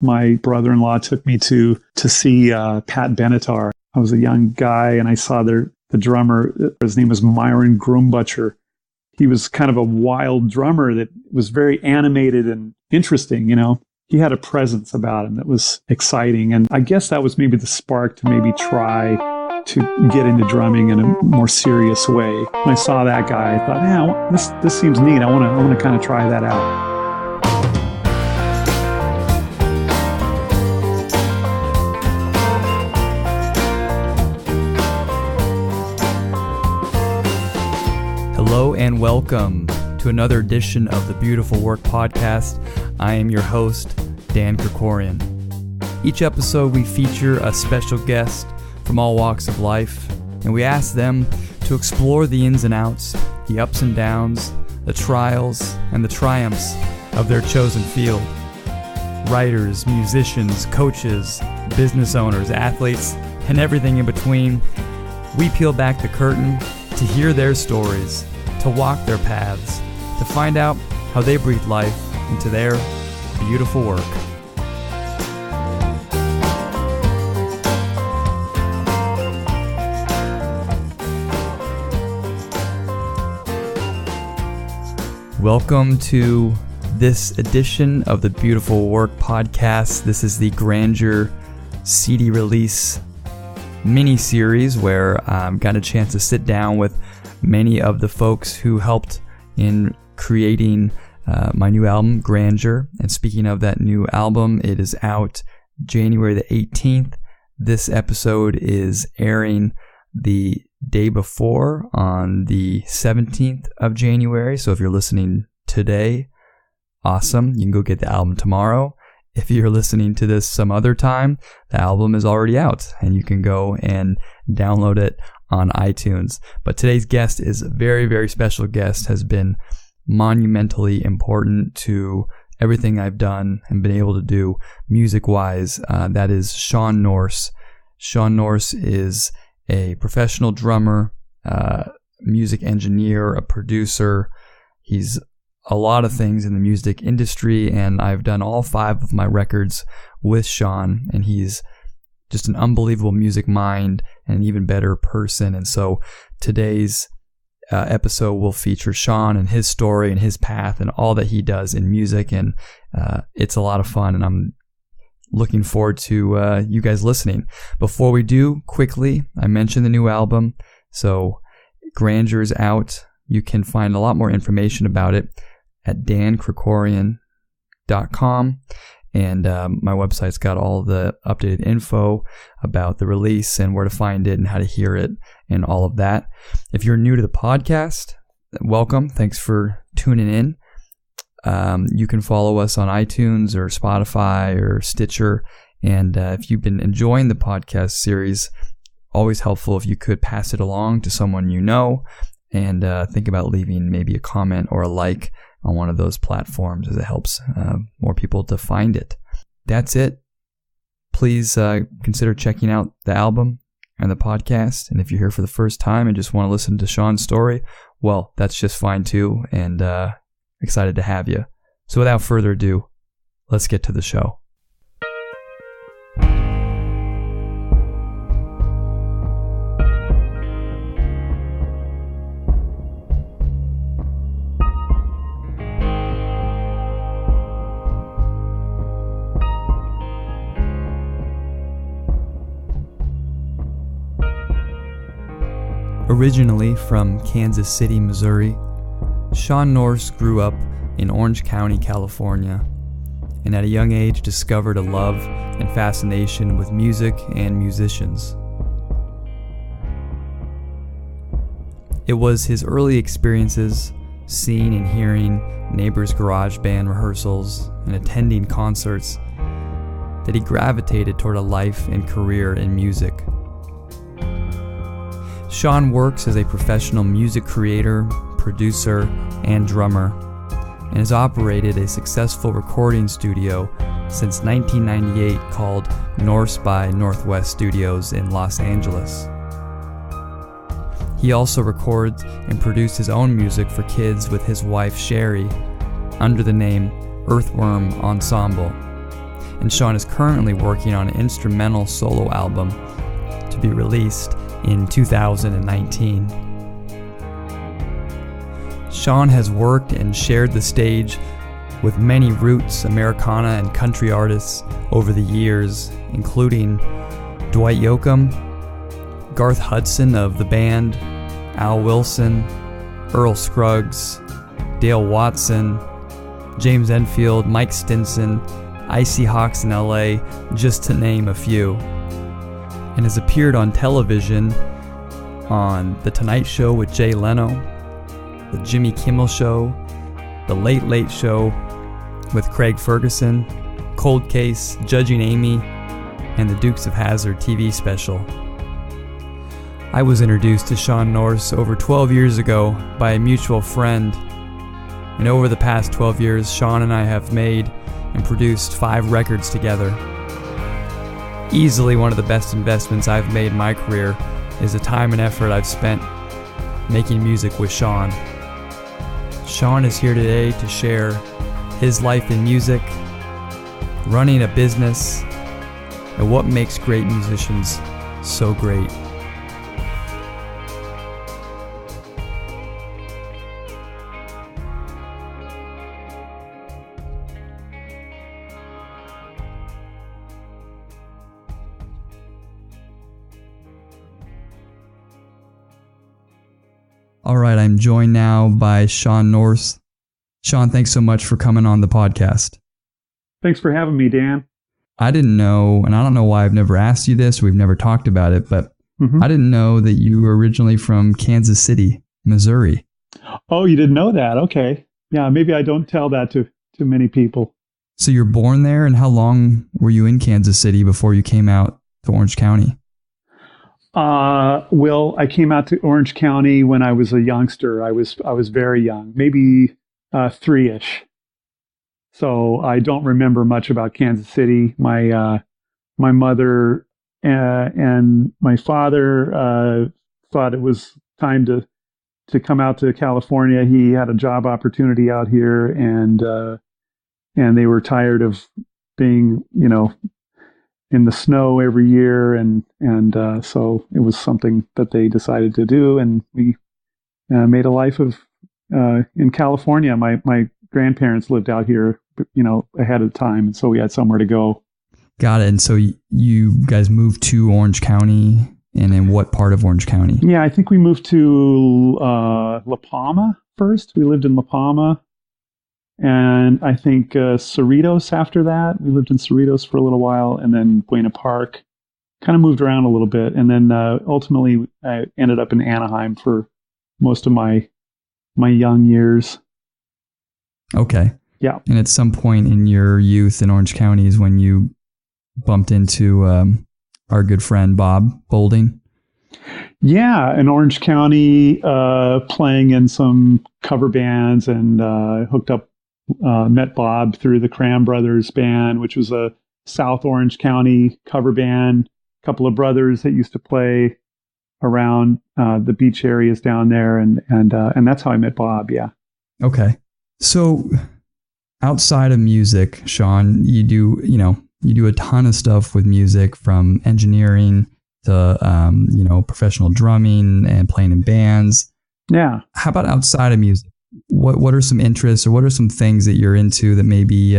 my brother-in-law took me to see Pat Benatar. I was a young guy, and I saw the drummer. His name was Myron Grumbucher. He was kind of a wild drummer that was very animated and interesting, He had a presence about him that was exciting. And I guess that was maybe the spark to maybe try to get into drumming in a more serious way. When I saw that guy, I thought, yeah, this seems neat. I want to kind of try that out. Hello and welcome to another edition of the Beautiful Work Podcast. I am your host, Dan Krikorian. Each episode we feature a special guest from all walks of life, and we ask them to explore the ins and outs, the ups and downs, the trials and the triumphs of their chosen field. Writers, musicians, coaches, business owners, athletes, and everything in between. We peel back the curtain to hear their stories, to walk their paths, to find out how they breathe life into their beautiful work. Welcome to this edition of the Beautiful Work Podcast. This is the Grandeur CD release mini-series where I got a chance to sit down with many of the folks who helped in creating my new album, Grandeur. And speaking of that new album, it is out January the 18th. This episode is airing the day before on the 17th of January. So if you're listening today, awesome. You can go get the album tomorrow. If you're listening to this some other time, the album is already out and you can go and download it on iTunes. But today's guest is a very, very special guest, has been monumentally important to everything I've done and been able to do music-wise. That is Shawn Nourse. Shawn Nourse is a professional drummer, music engineer, a producer. He's a lot of things in the music industry, and I've done all 5 of my records with Shawn, and he's just an unbelievable music mind and an even better person. And so today's episode will feature Shawn and his story and his path and all that he does in music, and it's a lot of fun, and I'm looking forward to you guys listening. Before we do, quickly, I mentioned the new album. So Grandeur's out. You can find a lot more information about it at dankrikorian.com. And my website's got all the updated info about the release and where to find it and how to hear it and all of that. If you're new to the podcast, welcome. Thanks for tuning in. You can follow us on iTunes or Spotify or Stitcher. And if you've been enjoying the podcast series, always helpful if you could pass it along to someone you know, and think about leaving maybe a comment or a like on one of those platforms, as it helps more people to find it. That's it. Please consider checking out the album and the podcast. And if you're here for the first time and just want to listen to Shawn's story, well, that's just fine too. And excited to have you. So without further ado, let's get to the show. Originally from Kansas City, Missouri, Shawn Nourse grew up in Orange County, California, and at a young age discovered a love and fascination with music and musicians. It was his early experiences, seeing and hearing neighbors' garage band rehearsals and attending concerts, that he gravitated toward a life and career in music. Shawn works as a professional music creator, producer, and drummer, and has operated a successful recording studio since 1998 called Nourse by Northwest Studios in Los Angeles. He also records and produced his own music for kids with his wife Sherry under the name Earthworm Ensemble, and Shawn is currently working on an instrumental solo album to be released in 2019. Shawn has worked and shared the stage with many roots, Americana, and country artists over the years, including Dwight Yoakam, Garth Hudson of The Band, Al Wilson, Earl Scruggs, Dale Watson, James Enfield, Mike Stinson, Icy Hawks in LA, just to name a few, and has appeared on television on The Tonight Show with Jay Leno, The Jimmy Kimmel Show, The Late Late Show with Craig Ferguson, Cold Case, Judging Amy, and the Dukes of Hazzard TV special. I was introduced to Shawn Nourse over 12 years ago by a mutual friend, and over the past 12 years, Shawn and I have made and produced 5 records together. Easily one of the best investments I've made in my career is the time and effort I've spent making music with Shawn. Shawn is here today to share his life in music, running a business, and what makes great musicians so great. All right, I'm joined now by Shawn Nourse. Shawn, thanks so much for coming on the podcast. Thanks for having me, Dan. I didn't know, and I don't know why I've never asked you this, we've never talked about it, but I didn't know that you were originally from Kansas City, Missouri. Oh, you didn't know that? Okay. Yeah, maybe I don't tell that to many people. So you're born there, and how long were you in Kansas City before you came out to Orange County? Well, I came out to Orange County when I was a youngster. I was very young, maybe 3-ish. So I don't remember much about Kansas City. My mother and my father thought it was time to come out to California. He had a job opportunity out here, and they were tired of being, in the snow every year, and so it was something that they decided to do, and we made a life of in California. My grandparents lived out here, ahead of time, and so we had somewhere to go. Got it. And so you guys moved to Orange County, and in what part of Orange County? Yeah, I think we moved to La Palma first. We lived in La Palma. And I think Cerritos after that. We lived in Cerritos for a little while, and then Buena Park. Kind of moved around a little bit. And then ultimately I ended up in Anaheim for most of my young years. Okay. Yeah. And at some point in your youth in Orange County is when you bumped into our good friend Bob Bolding. Yeah, in Orange County, playing in some cover bands, and hooked up. Met Bob through the Cram Brothers band, which was a South Orange County cover band. A couple of brothers that used to play around the beach areas down there, and that's how I met Bob. Yeah. Okay. So outside of music, Shawn, you do a ton of stuff with music, from engineering to professional drumming and playing in bands. Yeah. How about outside of music? What are some interests, or what are some things that you're into that maybe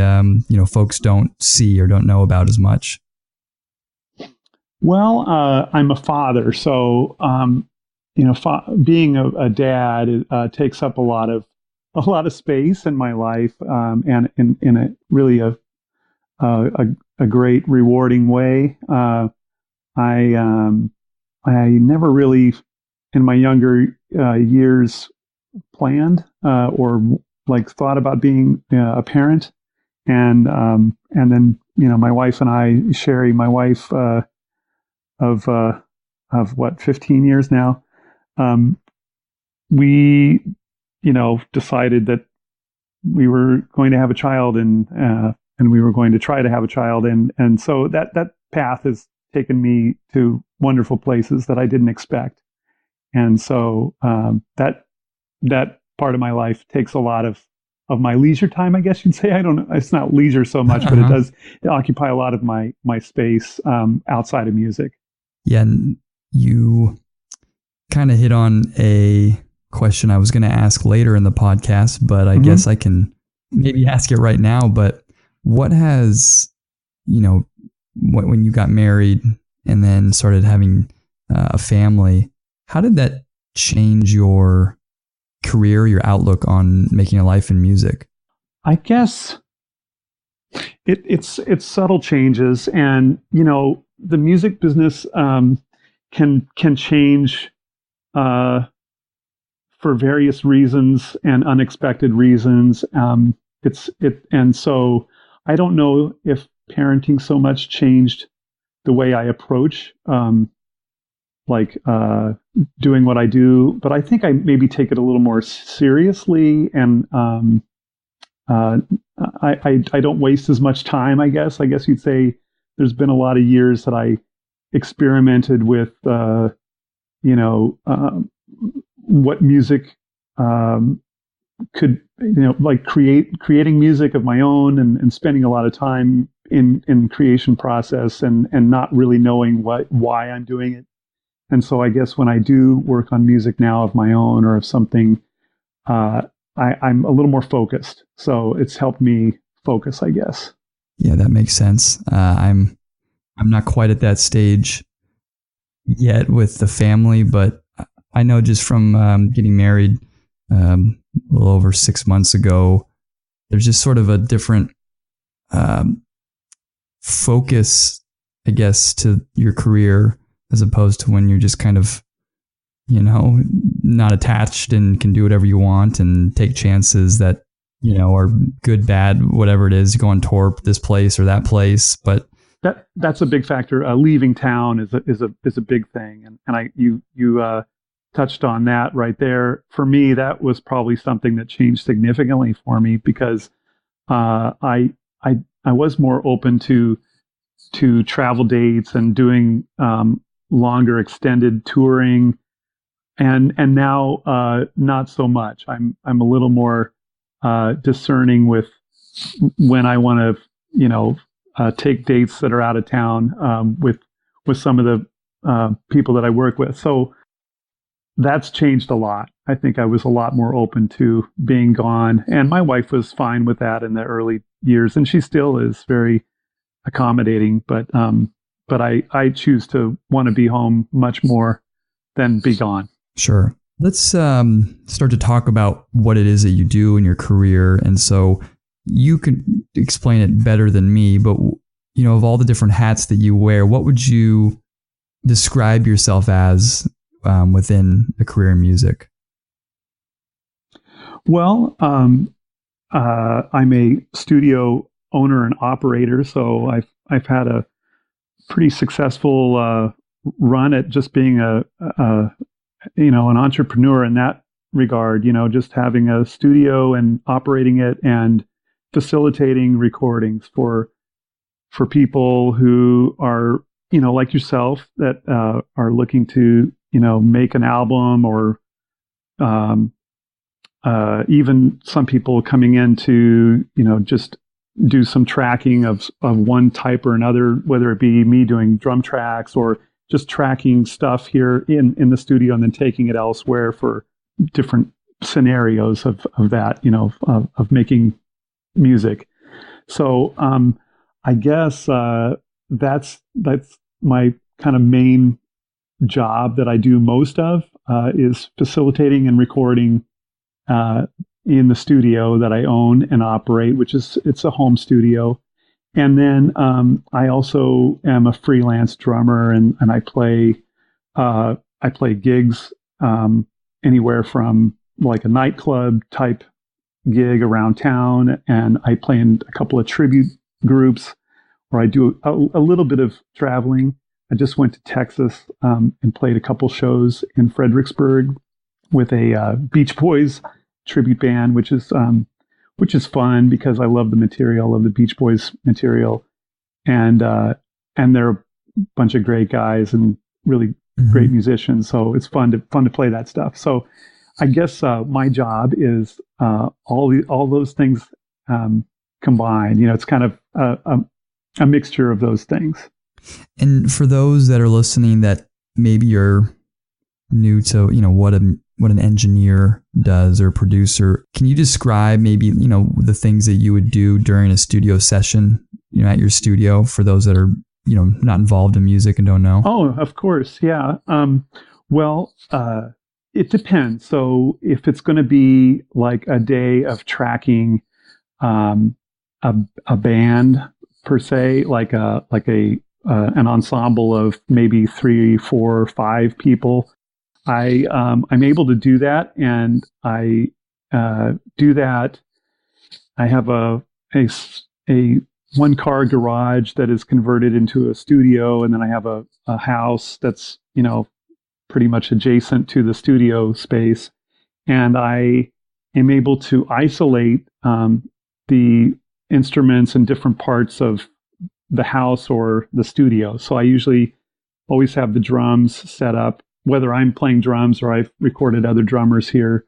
folks don't see or don't know about as much? Well, I'm a father, so being a dad takes up a lot of space in my life, and in a really a great rewarding way. I never really in my younger years planned or thought about being a parent, and then my wife and I, Sherry, my wife of 15 years now, we decided that we were going to have a child, and we were going to try to have a child, and so that path has taken me to wonderful places that I didn't expect, and so that part of my life takes a lot of of my leisure time, I guess you'd say. I don't know. It's not leisure so much, but it does occupy a lot of my space outside of music. Yeah, and you kind of hit on a question I was going to ask later in the podcast, but I guess I can maybe ask it right now. But what has, when you got married and then started having a family, how did that change your career, your outlook on making a life in music? I guess it's subtle changes, and the music business can change for various reasons and unexpected reasons. And so I don't know if parenting so much changed the way I approach doing what I do, but I think I maybe take it a little more seriously, and I don't waste as much time, I guess. I guess you'd say there's been a lot of years that I experimented with, what music could, like creating music of my own, and spending a lot of time in creation process, and not really knowing why I'm doing it. And so I guess when I do work on music now of my own or of something, I'm a little more focused. So it's helped me focus, I guess. Yeah, that makes sense. I'm not quite at that stage yet with the family, but I know just from getting married a little over 6 months ago, there's just sort of a different focus, I guess, to your career, as opposed to when you're just kind of, not attached and can do whatever you want and take chances that, are good, bad, whatever it is. You go on tour this place or that place, but that's a big factor. Leaving town is a big thing, and you touched on that right there. For me, that was probably something that changed significantly for me, because I was more open to travel dates and doing longer extended touring, and now not so much. I'm a little more discerning with when I want to take dates that are out of town with some of the people that I work with. So that's changed a lot. I think I was a lot more open to being gone, and my wife was fine with that in the early years, and she still is very accommodating. But I choose to want to be home much more than be gone. Sure. Let's start to talk about what it is that you do in your career. And so you can explain it better than me, but of all the different hats that you wear, what would you describe yourself as within a career in music? Well, I'm a studio owner and operator, so I've had a pretty successful run at just being an entrepreneur in that regard. Just having a studio and operating it and facilitating recordings for people who are like yourself, that are looking to make an album, or even some people coming in to just do some tracking of one type or another, whether it be me doing drum tracks or just tracking stuff here in the studio and then taking it elsewhere for different scenarios of that, of making music. So I guess that's my kind of main job that I do most of, is facilitating and recording in the studio that I own and operate, it's a home studio. And then I also am a freelance drummer, and I play gigs anywhere from like a nightclub type gig around town, and I play in a couple of tribute groups, where I do a little bit of traveling. I just went to Texas and played a couple shows in Fredericksburg with a Beach Boys tribute band, which is fun because I love the material of the Beach Boys material, and they're a bunch of great guys and really great musicians. So it's fun to play that stuff. So I guess my job is all those things combined. It's kind of a mixture of those things. And for those that are listening that maybe you're new to, what an engineer does or producer, can you describe maybe, the things that you would do during a studio session, at your studio for those that are, not involved in music and don't know? Oh, of course. Yeah. Well, it depends. So if it's going to be like a day of tracking a band per se, like an ensemble of maybe 3, 4, 5 people, I'm able to do that, and I do that. I have a 1-car garage that is converted into a studio, and then I have a house that's pretty much adjacent to the studio space, and I am able to isolate the instruments in different parts of the house or the studio. So I usually always have the drums set up, whether I'm playing drums or I've recorded other drummers here.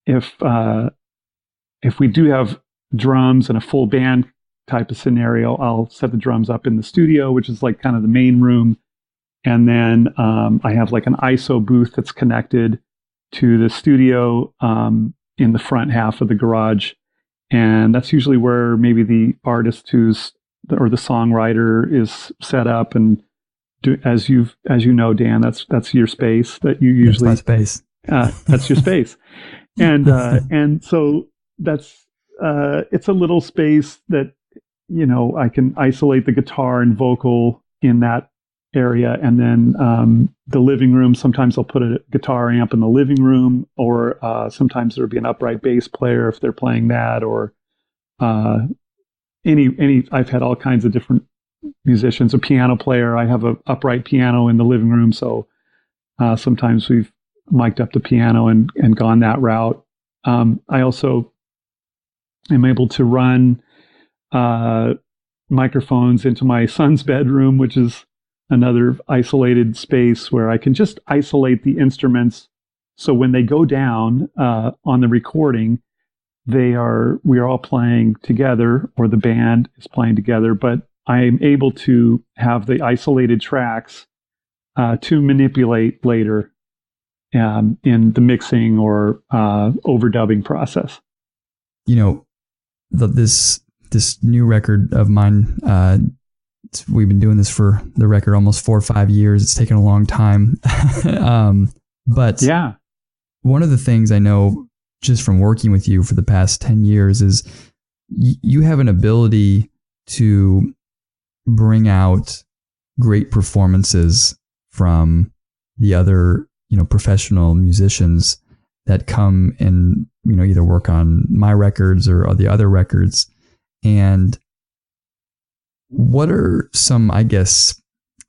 If we do have drums and a full band type of scenario, I'll set the drums up in the studio, which is like kind of the main room. And then I have like an ISO booth that's connected to the studio in the front half of the garage. And that's usually where maybe the artist or the songwriter is set up. And as you know, Dan, that's your space that you usually... That's my space. That's your space. And so that's it's a little space that I can isolate the guitar and vocal in that area, and then the living room. Sometimes I'll put a guitar amp in the living room, or sometimes there'll be an upright bass player if they're playing that, or any. I've had all kinds of different musicians. A piano player. I have an upright piano in the living room, so sometimes we've mic'd up the piano and gone that route. I also am able to run microphones into my son's bedroom, which is another isolated space where I can just isolate the instruments. So when they go down on the recording, we are all playing together, or the band is playing together, but I am able to have the isolated tracks to manipulate later in the mixing or overdubbing process. This new record of mine, we've been doing this for the record almost 4 or 5 years. It's taken a long time. But yeah, one of the things I know just from working with you for the past 10 years is you have an ability to bring out great performances from the other, professional musicians that come and, either work on my records or the other records. And what are some, I guess,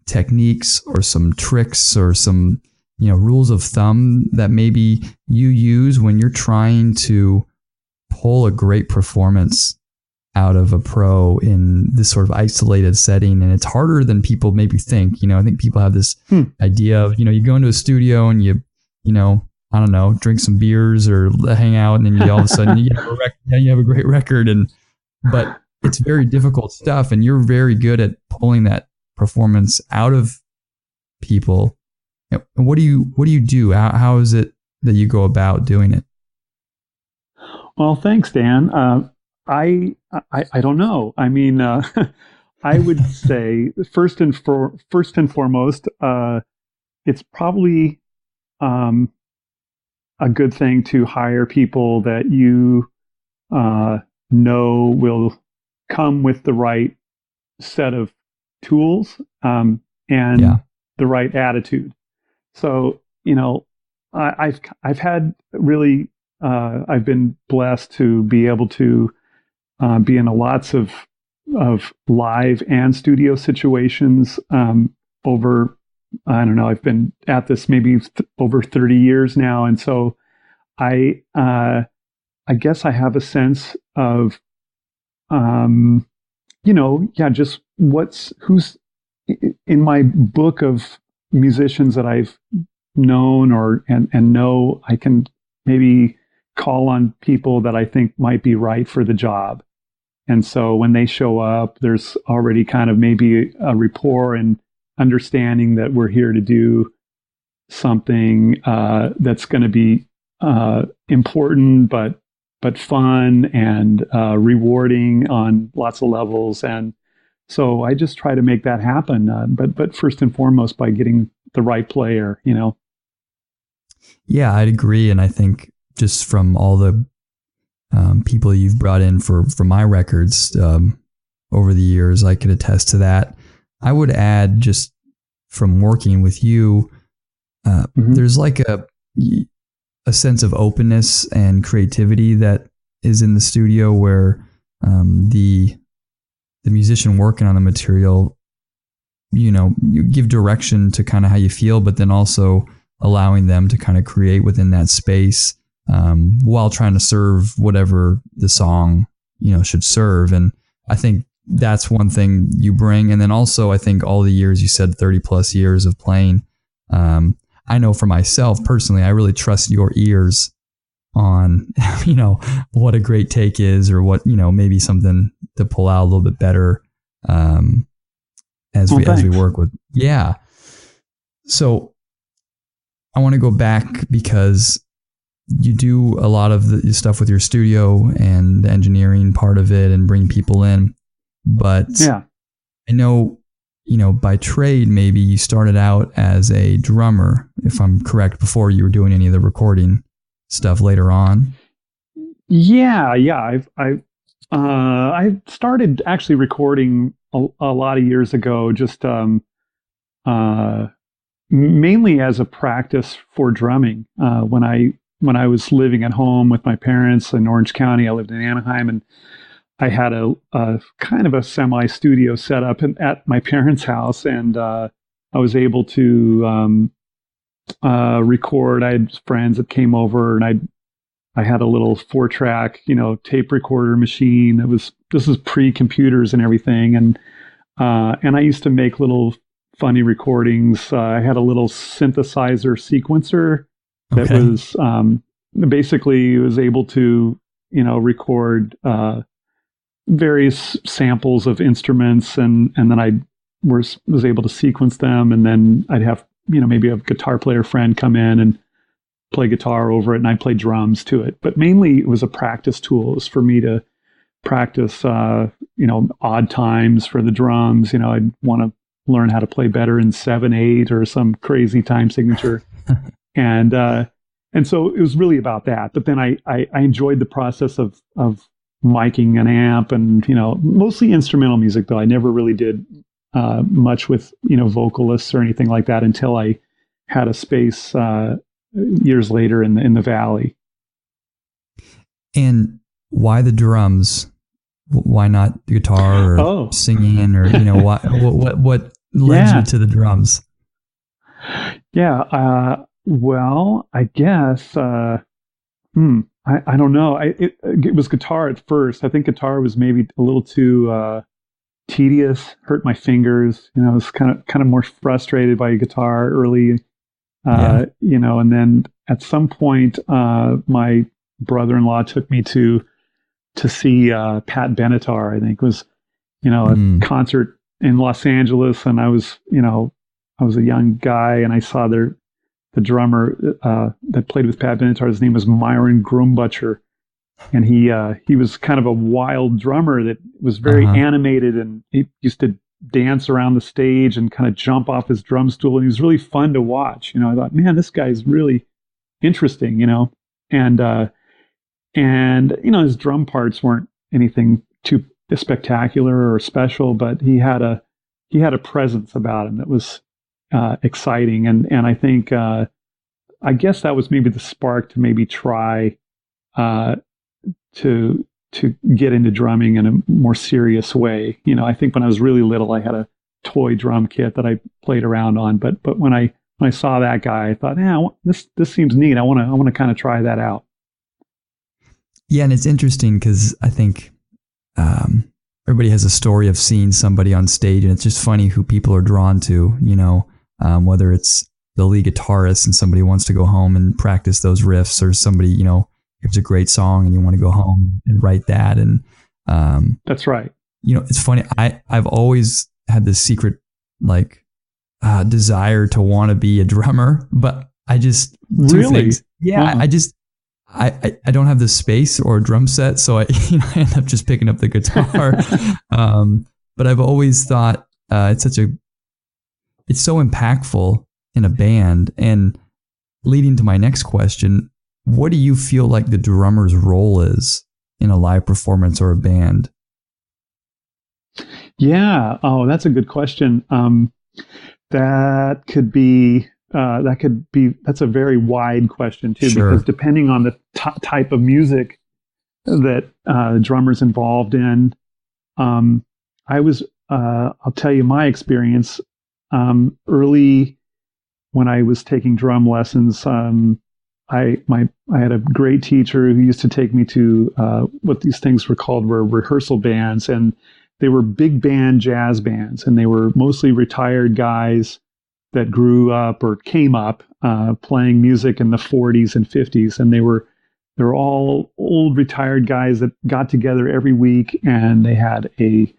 techniques or some tricks or some, rules of thumb that maybe you use when you're trying to pull a great performance out of a pro in this sort of isolated setting? And it's harder than people maybe think. I think people have this idea of, you go into a studio and you I don't know, drink some beers or hang out, and then you all of a sudden you have a great record. But it's very difficult stuff, and you're very good at pulling that performance out of people. And what do you do? How is it that you go about doing it? Well, thanks, Dan. I don't know. I mean, I would say first and foremost, it's probably a good thing to hire people that you know will come with the right set of tools and the right attitude. So, I've had really I've been blessed to be able to be in lots of live and studio situations over, I don't know, I've been at this maybe over 30 years now. And so I guess I have a sense of, just who's in my book of musicians that I've known and know I can maybe call on people that I think might be right for the job. And so when they show up, there's already kind of maybe a rapport and understanding that we're here to do something that's going to be important, but fun and rewarding on lots of levels. And so I just try to make that happen. But first and foremost, by getting the right player, Yeah, I'd agree. And I think just from all the people you've brought in for my records over the years, I could attest to that. I would add, just from working with you, there's like a sense of openness and creativity that is in the studio, where the musician working on the material, you give direction to kind of how you feel, but then also allowing them to kind of create within that space, while trying to serve whatever the song, should serve. And I think that's one thing you bring. And then also, I think all the years, you said 30 plus years of playing, I know for myself personally, I really trust your ears on, what a great take is, or what, maybe something to pull out a little bit better, as we work with. Yeah. So I want to go back, because you do a lot of the stuff with your studio and the engineering part of it and bring people in. But yeah, I know, by trade, maybe you started out as a drummer, if I'm correct, before you were doing any of the recording stuff later on. Yeah. I started actually recording a lot of years ago, just mainly as a practice for drumming. When I was living at home with my parents in Orange County, I lived in Anaheim, and I had a kind of a semi-studio set up at my parents' house, and I was able to record. I had friends that came over, and I had a little 4-track, tape recorder machine. This was pre-computers and everything, and I used to make little funny recordings. I had a little synthesizer sequencer that was basically was able to record various samples of instruments, and then I was able to sequence them, and then I'd have maybe a guitar player friend come in and play guitar over it, and I'd play drums to it. But mainly it was a practice tool. It was for me to practice odd times for the drums. I'd want to learn how to play better in 7/8 or some crazy time signature. And so it was really about that. But then I enjoyed the process of miking an amp, and mostly instrumental music, though I never really did much with vocalists or anything like that until I had a space years later in the Valley. And why the drums? Why not guitar or singing, or what led you to the drums? Yeah. Well, I guess I don't know. It was guitar at first. I think guitar was maybe a little too tedious, hurt my fingers. I was kind of more frustrated by guitar early, and then at some point, my brother-in-law took me to see Pat Benatar. I think it was, a concert in Los Angeles, and I was a young guy, and I saw the drummer that played with Pat Benatar. His name was Myron Grumbutcher, and he was kind of a wild drummer that was very animated, and he used to dance around the stage and kind of jump off his drum stool, and he was really fun to watch. I thought, man, this guy's really interesting, and his drum parts weren't anything too spectacular or special, but he had a presence about him that was exciting, and I think I guess that was maybe the spark to maybe try to get into drumming in a more serious way. I think when I was really little, I had a toy drum kit that I played around on, but when I saw that guy, I thought, yeah, this seems neat. I want to kind of try that out. Yeah, and it's interesting because I think everybody has a story of seeing somebody on stage, and it's just funny who people are drawn to, whether it's the lead guitarist and somebody wants to go home and practice those riffs, or somebody, if it's a great song and you want to go home and write that. And that's right. It's funny. I've always had this secret desire to want to be a drummer, but I just really, yeah, I don't have the space or a drum set, so I end up just picking up the guitar. But I've always thought it's so impactful in a band. And leading to my next question, what do you feel like the drummer's role is in a live performance or a band? Yeah. Oh, that's a good question. That's a very wide question too, Sure. because depending on the type of music that drummers involved in, I'll tell you my experience. Early when I was taking drum lessons, I had a great teacher who used to take me to what these things were called were rehearsal bands, and they were big band jazz bands, and they were mostly retired guys that grew up or came up playing music in the 40s and 50s, and they were all old retired guys that got together every week, and they had a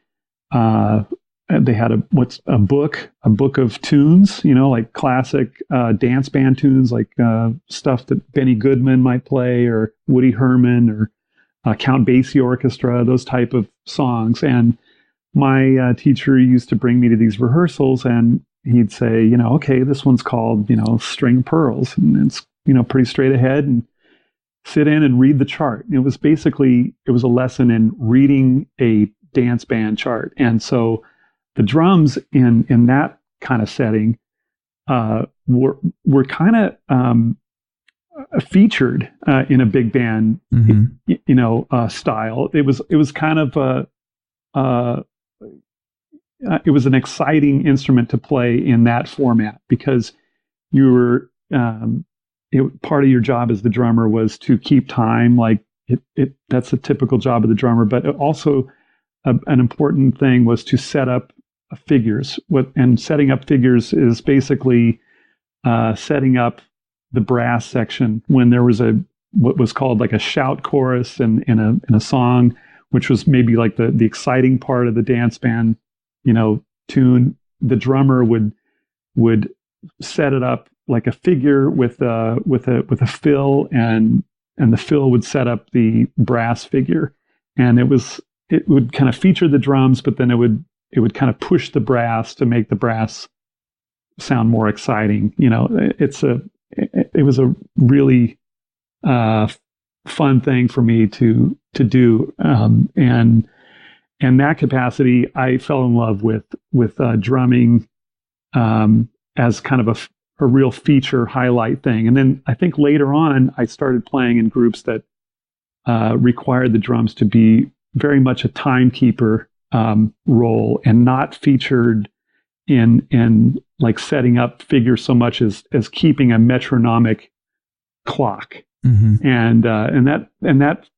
book of tunes, like classic dance band tunes, like stuff that Benny Goodman might play, or Woody Herman, or Count Basie Orchestra, those type of songs. And my teacher used to bring me to these rehearsals, and he'd say, okay, this one's called, String Pearls, and it's, pretty straight ahead, and sit in and read the chart. It was a lesson in reading a dance band chart. And so the drums in that kind of setting were kind of featured in a big band, style. It was kind of it was an exciting instrument to play in that format, because you were part of your job as the drummer was to keep time. Like that's a typical job of the drummer, but also an important thing was to set up figures. And setting up figures is basically setting up the brass section when there was what was called like a shout chorus in a song, which was maybe like the exciting part of the dance band, tune. The drummer would set it up like a figure with a fill, and the fill would set up the brass figure, and it would kind of feature the drums, but then it would kind of push the brass to make the brass sound more exciting. It was a really fun thing for me to do, and in that capacity, I fell in love with drumming as kind of a real feature highlight thing. And then I think later on, I started playing in groups that required the drums to be very much a timekeeper role, and not featured in like setting up figures so much as keeping a metronomic clock. Mm-hmm. And that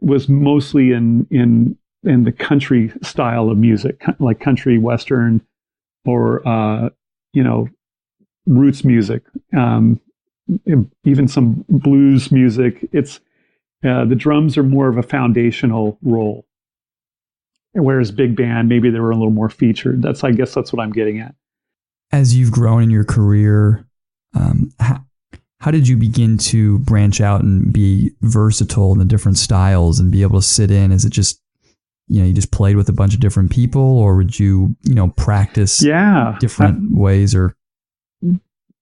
was mostly in the country style of music, like country, western, or roots music, even some blues music. It's the drums are more of a foundational role, whereas big band, maybe they were a little more featured. I guess that's what I'm getting at. As you've grown in your career, how did you begin to branch out and be versatile in the different styles and be able to sit in? Is it just, you just played with a bunch of different people, or would you, practice different ways, or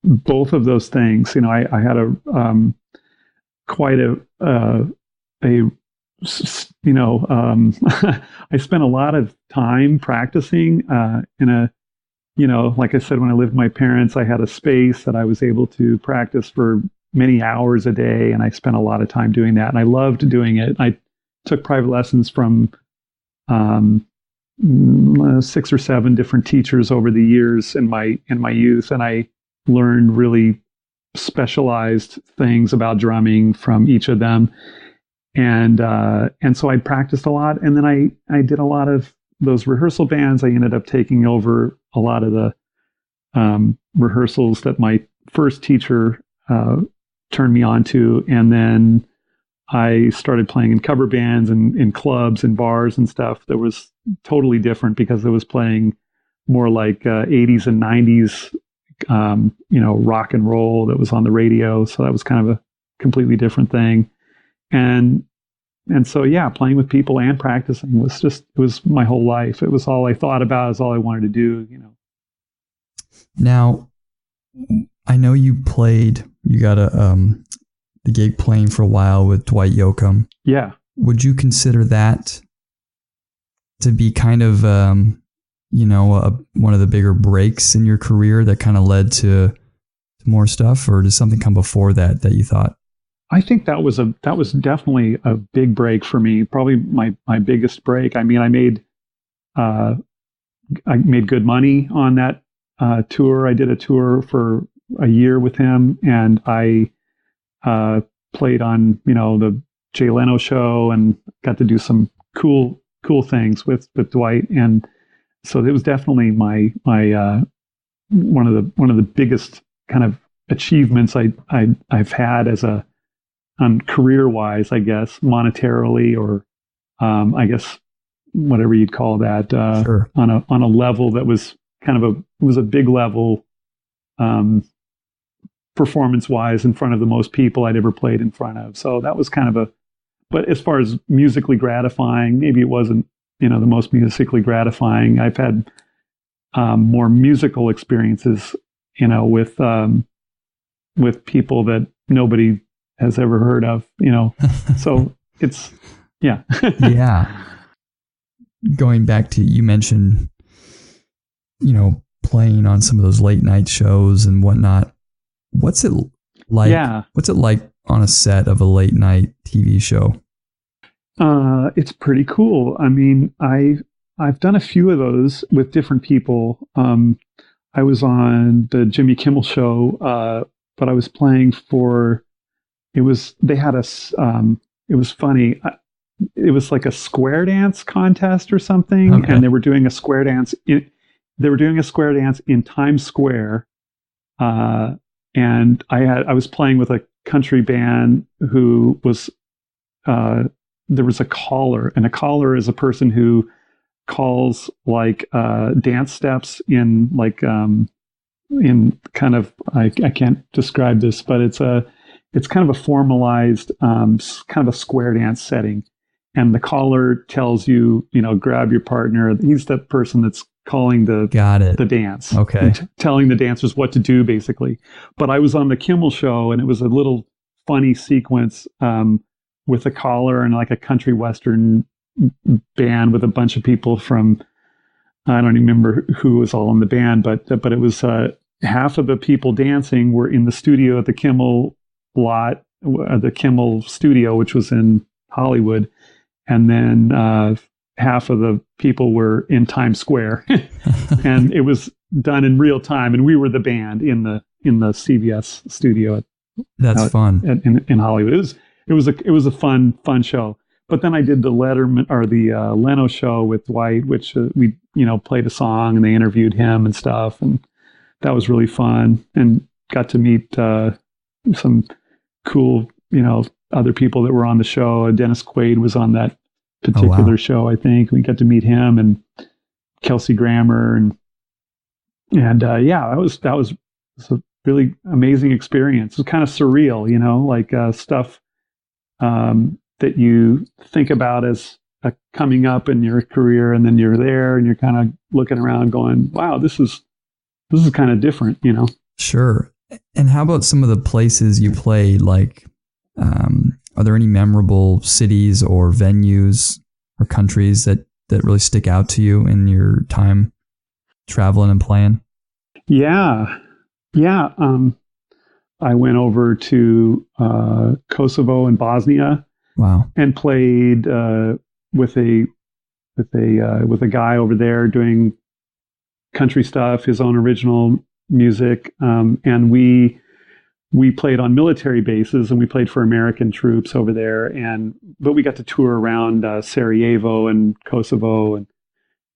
both of those things? I had I spent a lot of time practicing like I said, when I lived with my parents, I had a space that I was able to practice for many hours a day, and I spent a lot of time doing that, and I loved doing it. I took private lessons from 6 or 7 different teachers over the years in my youth, and I learned really specialized things about drumming from each of them. And so I practiced a lot, and then I did a lot of those rehearsal bands. I ended up taking over a lot of the rehearsals that my first teacher turned me on to, and then I started playing in cover bands and in clubs and bars and stuff that was totally different because it was playing more like 80s and 90s, rock and roll that was on the radio. So that was kind of a completely different thing. And so, yeah, playing with people and practicing it was my whole life. It was all I thought about. It was all I wanted to do, Now, I know you got the gig playing for a while with Dwight Yoakam. Yeah. Would you consider that to be kind of, one of the bigger breaks in your career that kind of led to more stuff, or did something come before that you thought? I think that was definitely a big break for me. Probably my biggest break. I mean, I made good money on that tour. I did a tour for a year with him, and I played on the Jay Leno show and got to do some cool things with Dwight, and so it was definitely my one of the biggest kind of achievements I've had as a career wise, I guess, monetarily, or I guess whatever you'd call that, sure. on a level that was it was a big level, performance wise, in front of the most people I'd ever played in front of. So that was but as far as musically gratifying, maybe it wasn't, the most musically gratifying. I've had more musical experiences, with people that nobody has ever heard of, so it's, yeah. Yeah. Going back to, you mentioned, playing on some of those late night shows and whatnot. What's it like? Yeah. What's it like on a set of a late night TV show? It's pretty cool. I mean, I've done a few of those with different people. I was on the Jimmy Kimmel show, but I was playing for, it was funny. It was like a square dance contest or something. Okay. And they were doing a square dance in Times Square. And I was playing with a country band who was, there was a caller, and a caller is a person who calls like dance steps in kind of, I can't describe this, but it's kind of a formalized kind of a square dance setting, and the caller tells you, grab your partner. He's the person that's calling the dance, okay, telling the dancers what to do, basically. But I was on the Kimmel show, and it was a little funny sequence with a caller and like a country western band with a bunch of people from, I don't remember who was all in the band, but it was half of the people dancing were in the studio at the Kimmel lot, the Kimmel studio, which was in Hollywood, and then half of the people were in Times Square, and it was done in real time, and we were the band in the CBS studio. That's fun in Hollywood. It was a fun show. But then I did the Letterman or the Leno show with Dwight, which we played a song and they interviewed him and stuff, and that was really fun, and got to meet some cool other people that were on the show. Dennis Quaid was on that particular show, I think. We got to meet him, and Kelsey Grammer, and that was a really amazing experience. It was kind of surreal, like stuff that you think about as coming up in your career, and then you're there and you're kind of looking around going, wow, this is kind of different, Sure. And how about some of the places you played? Like, are there any memorable cities or venues or countries that really stick out to you in your time traveling and playing? Yeah. I went over to Kosovo and Bosnia. Wow. And played with a guy over there doing country stuff, his own original music, and we played on military bases, and we played for American troops over there, but we got to tour around Sarajevo and Kosovo,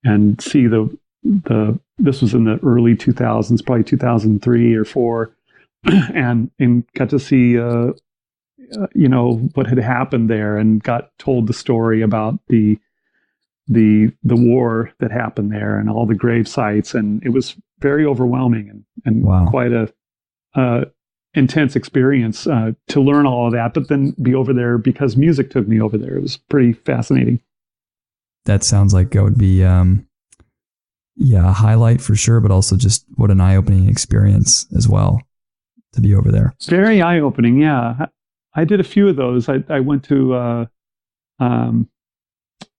and see the this was in the early 2000s, probably 2003 or 4. and got to see what had happened there, and got told the story about the war that happened there and all the grave sites, and it was very overwhelming and Wow. quite a intense experience to learn all of that, but then be over there because music took me over there. It was pretty fascinating. That sounds like it would be a highlight for sure, but also just what an eye-opening experience as well to be over there. Very eye-opening, yeah. I did a few of those. I went to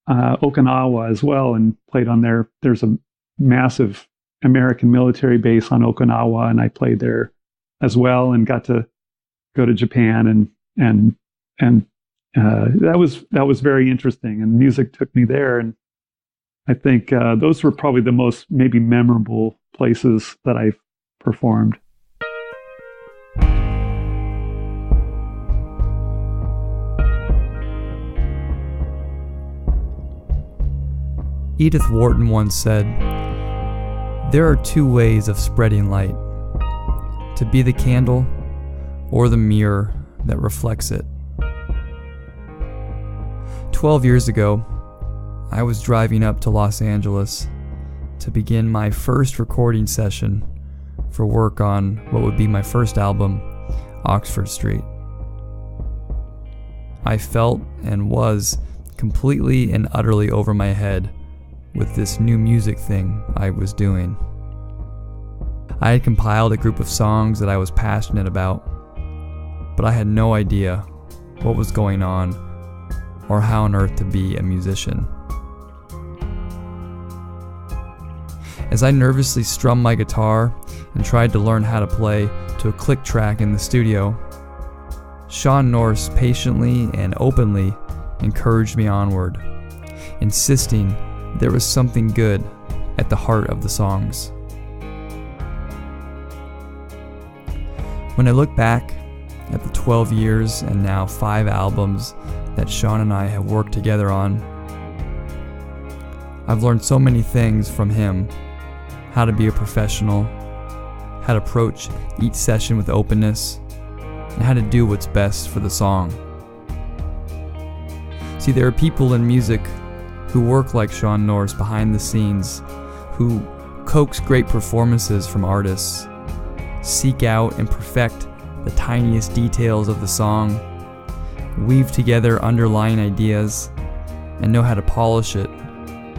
Okinawa as well and played on there. There's a massive American military base on Okinawa, and I played there as well, and got to go to Japan, and that was very interesting. And music took me there, and I think those were probably the most maybe memorable places that I've performed. Edith Wharton once said, "There are two ways of spreading light, to be the candle or the mirror that reflects it." 12 years ago, I was driving up to Los Angeles to begin my first recording session for work on what would be my first album, Oxford Street. I felt and was completely and utterly over my head with this new music thing I was doing. I had compiled a group of songs that I was passionate about, but I had no idea what was going on or how on earth to be a musician. As I nervously strummed my guitar and tried to learn how to play to a click track in the studio, Shawn Nourse patiently and openly encouraged me onward, insisting there was something good at the heart of the songs. When I look back at the 12 years and now 5 albums that Shawn and I have worked together on, I've learned so many things from him: how to be a professional, how to approach each session with openness, and how to do what's best for the song. See, there are people in music who work like Shawn Nourse behind the scenes, who coax great performances from artists, seek out and perfect the tiniest details of the song, weave together underlying ideas, and know how to polish it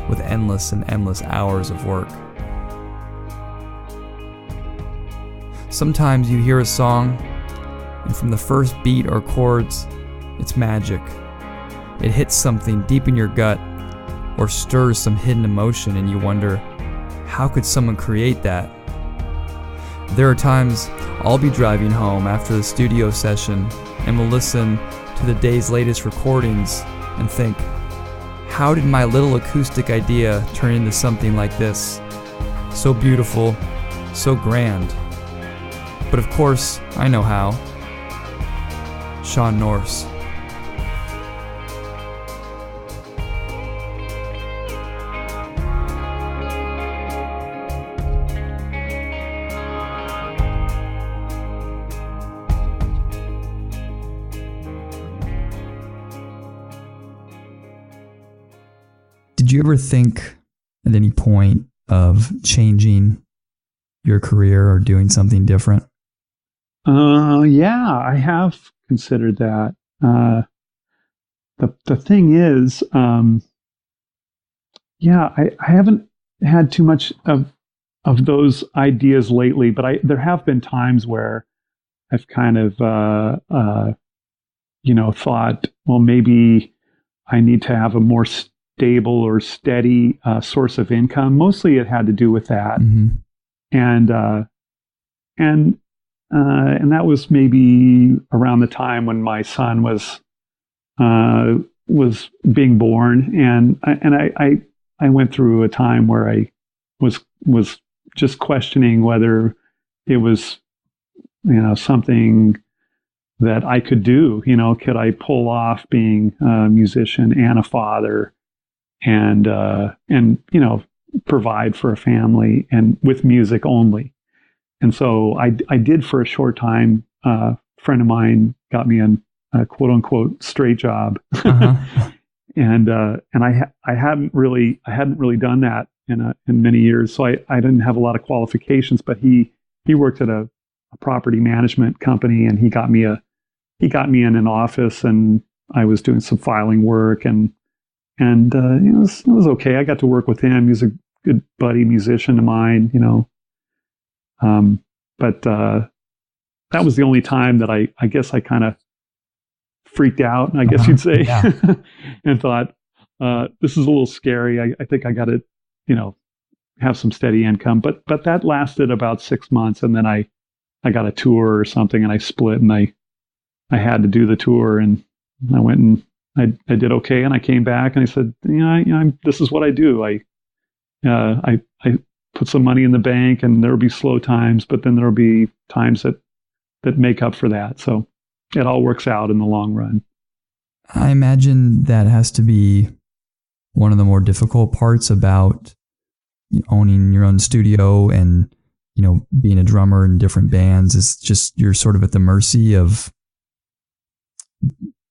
with endless and endless hours of work. Sometimes you hear a song, and from the first beat or chords, it's magic. It hits something deep in your gut or stirs some hidden emotion, and you wonder, how could someone create that? There are times I'll be driving home after the studio session and will listen to the day's latest recordings and think, how did my little acoustic idea turn into something like this? So beautiful, so grand. But of course, I know how. Shawn Nourse. Did you ever think at any point of changing your career or doing something different? Yeah, I have considered that. The thing is, I haven't had too much of those ideas lately, but there have been times where I've kind of, thought, well, maybe I need to have a more stable or steady source of income. Mostly it had to do with that. Mm-hmm. And that was maybe around the time when my son was being born, and I went through a time where I was just questioning whether it was something that I could do. Could I pull off being a musician and a father, and provide for a family and with music only? And so I did for a short time. A friend of mine got me a quote unquote straight job. Uh-huh. And I hadn't really done that in many years. So I didn't have a lot of qualifications, but he worked at a property management company, and he got me in an office, and I was doing some filing work, and it was okay. I got to work with him. He's a good buddy musician of mine, but that was the only time that I guess I kind of freaked out, I guess you'd say, Yeah. and thought, this is a little scary. I think I got to, have some steady income. But that lasted about 6 months, and then I got a tour or something, and I split, and I had to do the tour, and I went and I did okay, and I came back, and I said, this is what I do. I put some money in the bank, and there'll be slow times, but then there'll be times that make up for that. So it all works out in the long run. I imagine that has to be one of the more difficult parts about owning your own studio and, being a drummer in different bands is just you're sort of at the mercy of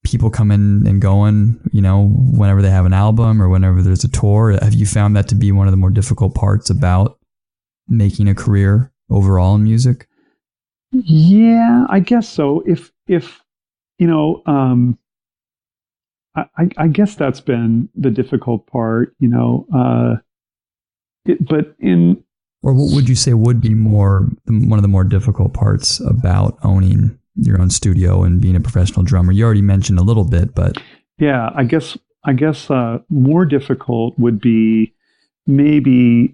people coming and going, whenever they have an album or whenever there's a tour. Have you found that to be one of the more difficult parts about making a career overall in music? Yeah, I guess so. If I guess that's been the difficult part, or what would you say would be one of the more difficult parts about owning your own studio and being a professional drummer? You already mentioned a little bit, but yeah, I guess more difficult would be maybe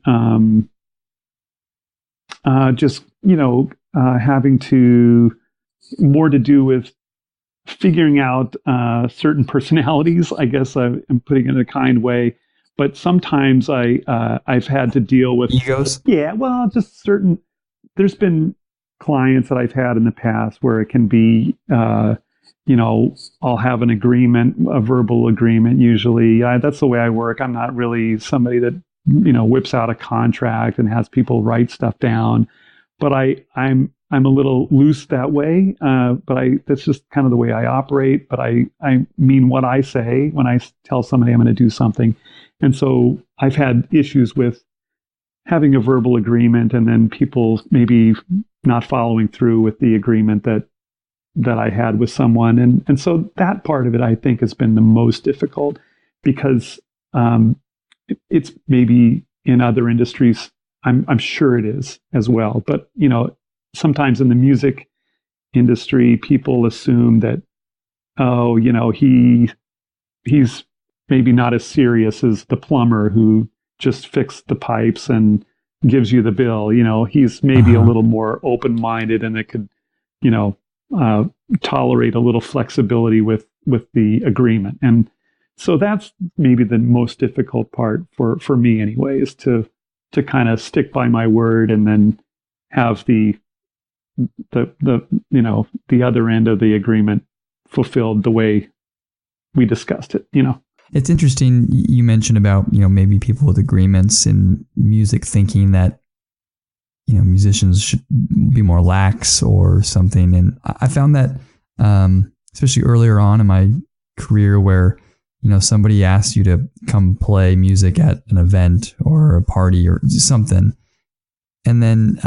just having more to do with figuring out certain personalities. I guess I'm putting it in a kind way, but sometimes I've had to deal with egos. Yeah, well, just certain. There's been clients that I've had in the past where it can be, I'll have an agreement, a verbal agreement. Usually, that's the way I work. I'm not really somebody that whips out a contract and has people write stuff down, but I'm a little loose that way. But that's just kind of the way I operate. But I mean what I say when I tell somebody I'm going to do something. And so I've had issues with having a verbal agreement and then people maybe not following through with the agreement that I had with someone. And so that part of it, I think, has been the most difficult because it's maybe in other industries, I'm sure it is as well. But, sometimes in the music industry, people assume that, he's maybe not as serious as the plumber who just fixed the pipes and gives you the bill. He's maybe a little more open-minded, and it could, tolerate a little flexibility with the agreement. And so that's maybe the most difficult part for me anyway, is to kind of stick by my word and then have the other end of the agreement fulfilled the way we discussed it. It's interesting you mentioned about, maybe people with agreements in music thinking that, musicians should be more lax or something. And I found that, especially earlier on in my career where, somebody asks you to come play music at an event or a party or something. And then,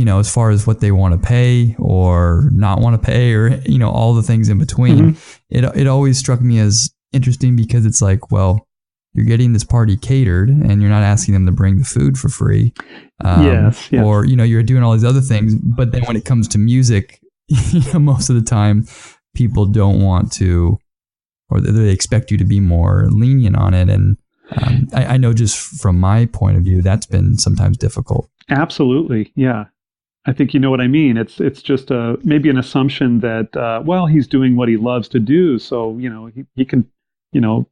as far as what they want to pay or not want to pay or, all the things in between, it always struck me as interesting because it's like, well, you're getting this party catered and you're not asking them to bring the food for free. Yes. Or, you're doing all these other things. But then when it comes to music, most of the time people don't want to, or they expect you to be more lenient on it. And I know just from my point of view, that's been sometimes difficult. Absolutely. Yeah. I think you know what I mean. It's just maybe an assumption that, he's doing what he loves to do. So, he can,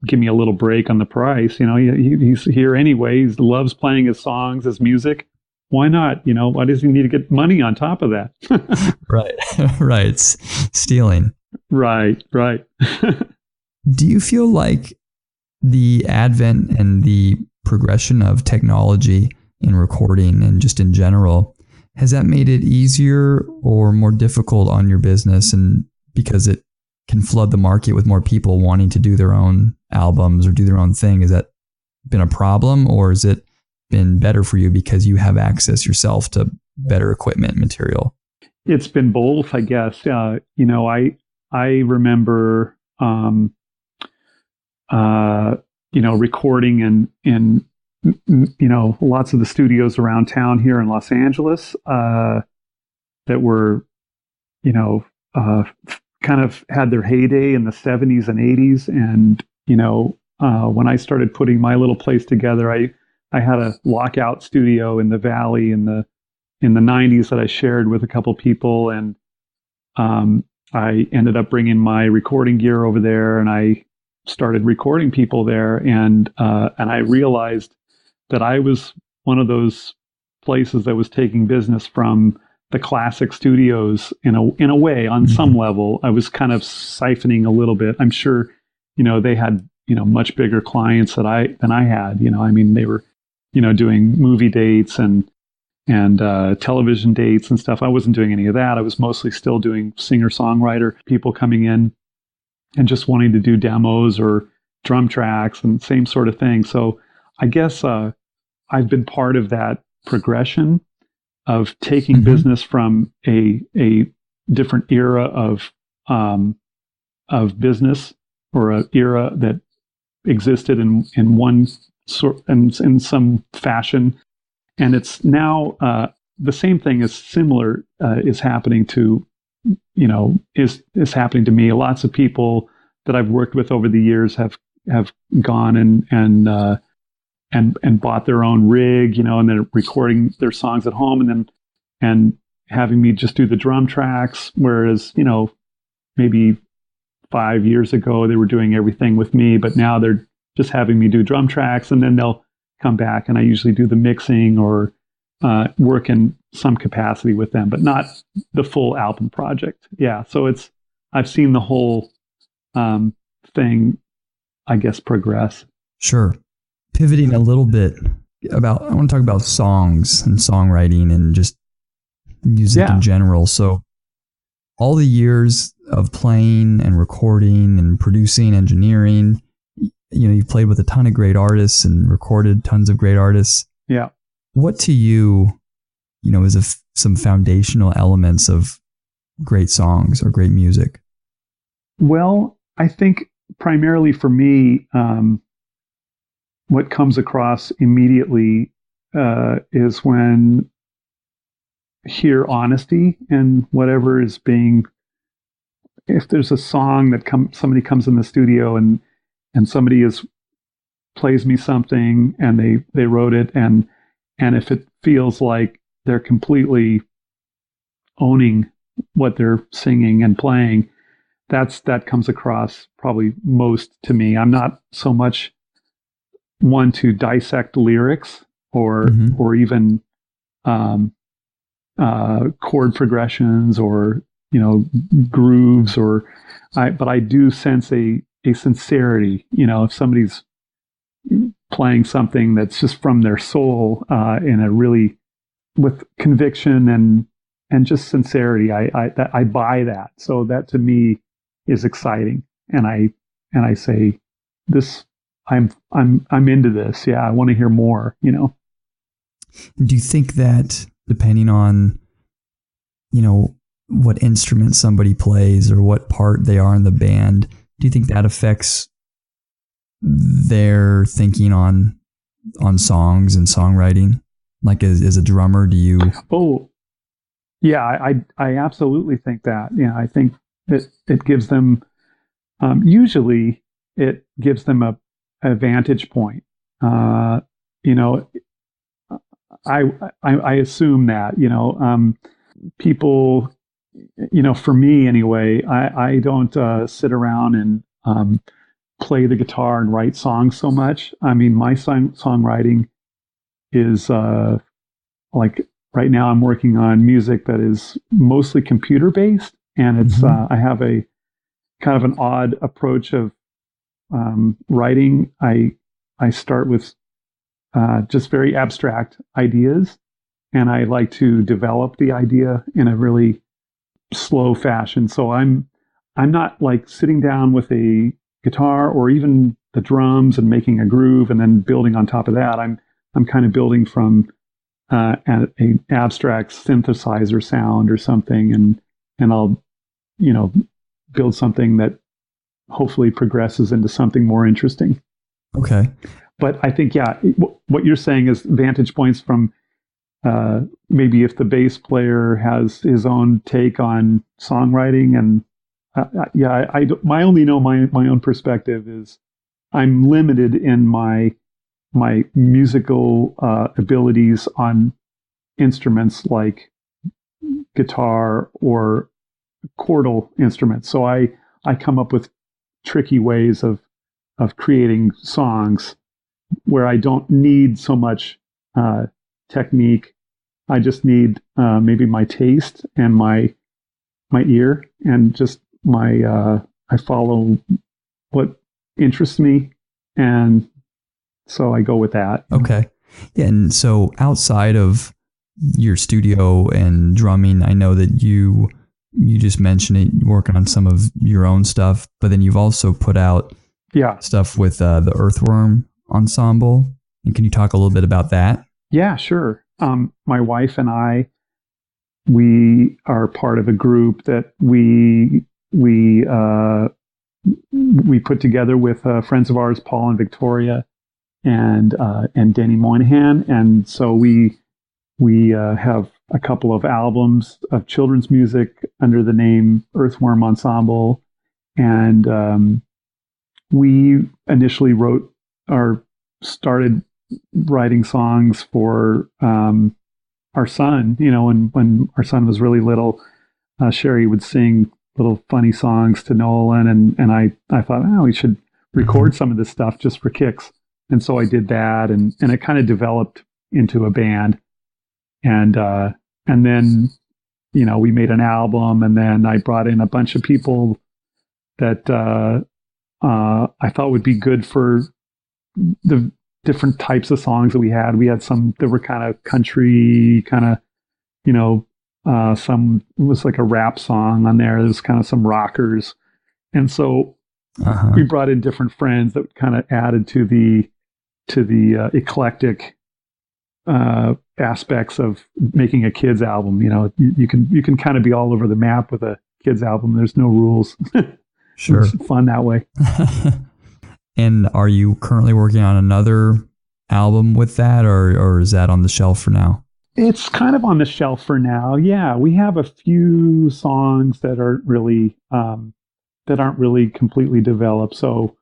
give me a little break on the price. He's here anyway. He loves playing his songs, his music. Why not? Why does he need to get money on top of that? Right. Right. It's stealing. Right. Do you feel like the advent and the progression of technology in recording and just in general Has that made it easier or more difficult on your business? And because it can flood the market with more people wanting to do their own albums or do their own thing, has that been a problem, or has it been better for you because you have access yourself to better equipment material? It's been both, I guess. I remember, recording in lots of the studios around town here in Los Angeles that were, kind of had their heyday in the 70s and 80s. And, when I started putting my little place together, I had a lockout studio in the Valley in the 90s that I shared with a couple people. And I ended up bringing my recording gear over there, and I started recording people there. And I realized that I was one of those places that was taking business from the classic studios in a way. On some level, I was kind of siphoning a little bit. I'm sure, they had, much bigger clients than I had. They were, doing movie dates and television dates and stuff. I wasn't doing any of that. I was mostly still doing singer-songwriter people coming in and just wanting to do demos or drum tracks and same sort of thing. So I guess I've been part of that progression of taking business from a different era of business, or an era that existed in one sort and in some fashion. And it's now the same thing is similar is happening to, is happening to me. Lots of people that I've worked with over the years have gone and bought their own rig, and they're recording their songs at home and having me just do the drum tracks. Whereas, maybe 5 years ago they were doing everything with me, but now they're just having me do drum tracks, and then they'll come back and I usually do the mixing or work in some capacity with them, but not the full album project. Yeah. So I've seen the whole thing, I guess, progress. Sure. Pivoting a little bit I want to talk about songs and songwriting and just music in general. So all the years of playing and recording and producing, engineering, you've played with a ton of great artists and recorded tons of great artists. Yeah. What to you, is some foundational elements of great songs or great music? Well, I think primarily for me, what comes across immediately is when hear honesty in whatever is being. If there's a song that somebody comes in the studio and somebody plays me something and they wrote it, and if it feels like they're completely owning what they're singing and playing, that comes across probably most to me. I'm not so much one to dissect lyrics or even chord progressions or grooves but I do sense a sincerity. If somebody's playing something that's just from their soul in a really with conviction and just sincerity, I buy that. So that to me is exciting, and I say this. I'm into this. Yeah, I want to hear more. Do you think that depending on what instrument somebody plays or what part they are in the band, do you think that affects their thinking on songs and songwriting? Like as a drummer, do you? Oh, yeah, I absolutely think that. Yeah, I think it gives them. Usually, it gives them a vantage point. I assume that people. For me anyway, I don't sit around and play the guitar and write songs so much. I mean, my songwriting is like right now I'm working on music that is mostly computer based, and it's I have a kind of an odd approach of writing. I start with just very abstract ideas, and I like to develop the idea in a really slow fashion. So I'm not like sitting down with a guitar or even the drums and making a groove and then building on top of that. I'm kind of building from an abstract synthesizer sound or something, and I'll build something that hopefully progresses into something more interesting. Okay. But I think, yeah, what you're saying is vantage points from maybe if the bass player has his own take on songwriting, and my own perspective is I'm limited in my musical abilities on instruments like guitar or chordal instruments. So I come up with tricky ways of creating songs where I don't need so much technique. I just need maybe my taste and my ear, and just I follow what interests me, and so I go with that. Okay. Yeah, and so outside of your studio and drumming, I know that you just mentioned it, working on some of your own stuff, but then you've also put out stuff with the Earthworm Ensemble. And can you talk a little bit about that? Yeah, sure. My wife and I, we are part of a group that we put together with friends of ours, Paul and Victoria, and Denny Moynihan, and so we have a couple of albums of children's music under the name Earthworm Ensemble, and we initially started writing songs for our son. When our son was really little, Sherry would sing little funny songs to Nolan, and I thought, we should record some of this stuff just for kicks. And so I did that, and it kind of developed into a band. And then, we made an album, and then I brought in a bunch of people that I thought would be good for the different types of songs that we had. We had some that were kind of country, kind of, some was like a rap song on there. There was kind of some rockers. And so we brought in different friends that kind of added to the eclectic aspects of making a kids album. You can kind of be all over the map with a kids album. There's no rules. Sure. It's fun that way. And are you currently working on another album with that, or is that on the shelf for now? It's kind of on the shelf for now. Yeah, we have a few songs that aren't really completely developed, so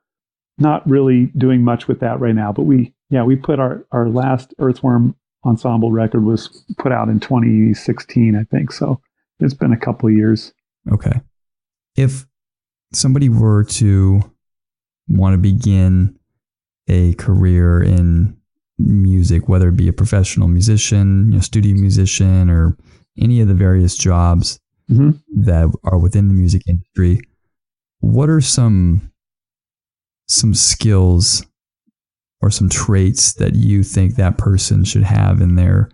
not really doing much with that right now. But we put our last Earthworm Ensemble record was put out in 2016, I think. So it's been a couple of years. Okay. If somebody were to want to begin a career in music, whether it be a professional musician, studio musician, or any of the various jobs that are within the music industry, what are some skills or some traits that you think that person should have in their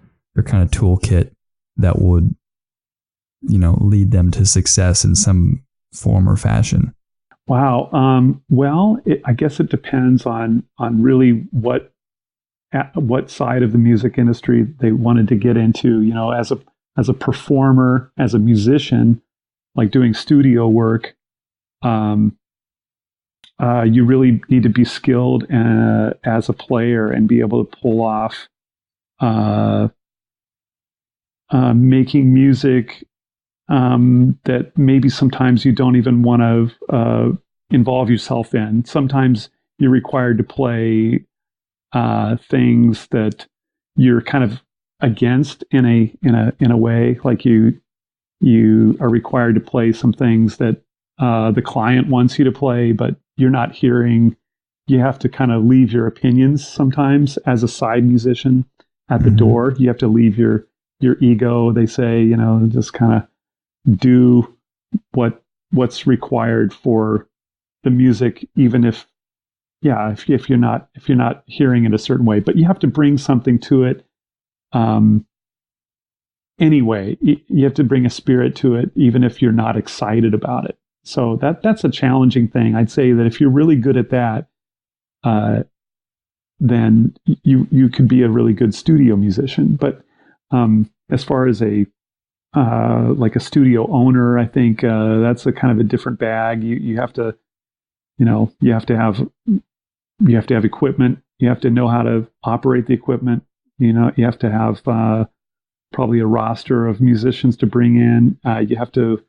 kind of toolkit that would, lead them to success in some form or fashion? Wow. I guess it depends on really what side of the music industry they wanted to get into. As a performer, as a musician, like doing studio work, you really need to be skilled as a player and be able to pull off making music that maybe sometimes you don't even want to involve yourself in. Sometimes you're required to play things that you're kind of against in a way, like you are required to play some things that the client wants you to play, but you're not hearing. You have to kind of leave your opinions sometimes as a side musician at the door. You have to leave your ego, they say, just kind of do what's required for the music, even if you're not hearing it a certain way, but you have to bring something to it anyway, you have to bring a spirit to it, even if you're not excited about it. So that's a challenging thing. I'd say that if you're really good at that, then you could be a really good studio musician. But as far as like a studio owner, I think that's a kind of a different bag. You have to, you have to have equipment. You have to know how to operate the equipment. You have to have probably a roster of musicians to bring in. You have to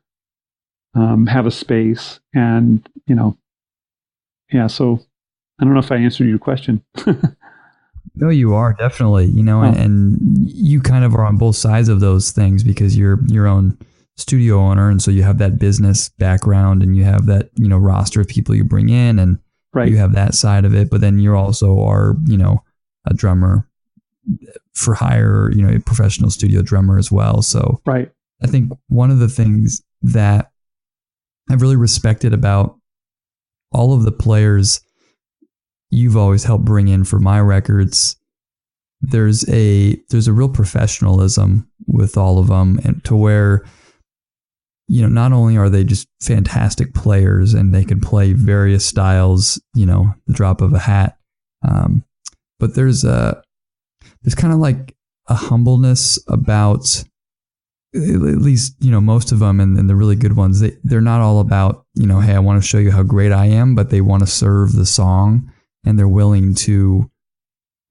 have a space, and yeah. So I don't know if I answered your question. No, you are definitely, and you kind of are on both sides of those things because you're your own studio owner. And so you have that business background and you have that, roster of people you bring in, and you have that side of it. But then you also are, a drummer for hire, a professional studio drummer as well. So I think one of the things that I've really respected about all of the players you've always helped bring in for my records, there's a real professionalism with all of them, and to where, not only are they just fantastic players and they can play various styles, the drop of a hat, but there's kind of like a humbleness about, at least, most of them, and the really good ones, they're not all about, hey, I want to show you how great I am, but they want to serve the song. And they're willing to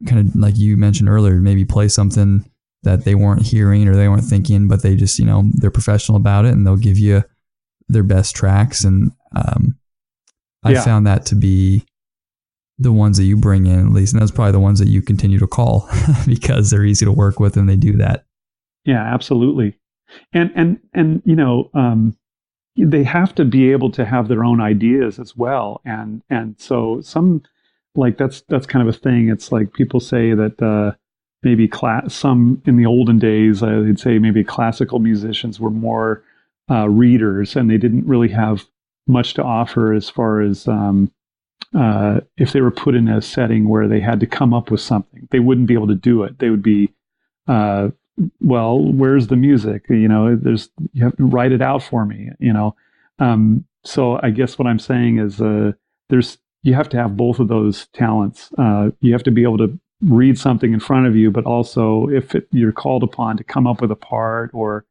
kind of, like you mentioned earlier, maybe play something that they weren't hearing or they weren't thinking, but they just, they're professional about it and they'll give you their best tracks. And I found that to be the ones that you bring in, at least. And that's probably the ones that you continue to call because they're easy to work with and they do that. Yeah, absolutely. And they have to be able to have their own ideas as well. And so that's kind of a thing. It's like people say that maybe some in the olden days, they'd say maybe classical musicians were more readers and they didn't really have much to offer as far as if they were put in a setting where they had to come up with something, they wouldn't be able to do it. They would be, well, where's the music? You have to write it out for me, So I guess what I'm saying is you have to have both of those talents. You have to be able to read something in front of you, but also if you're called upon to come up with a part or,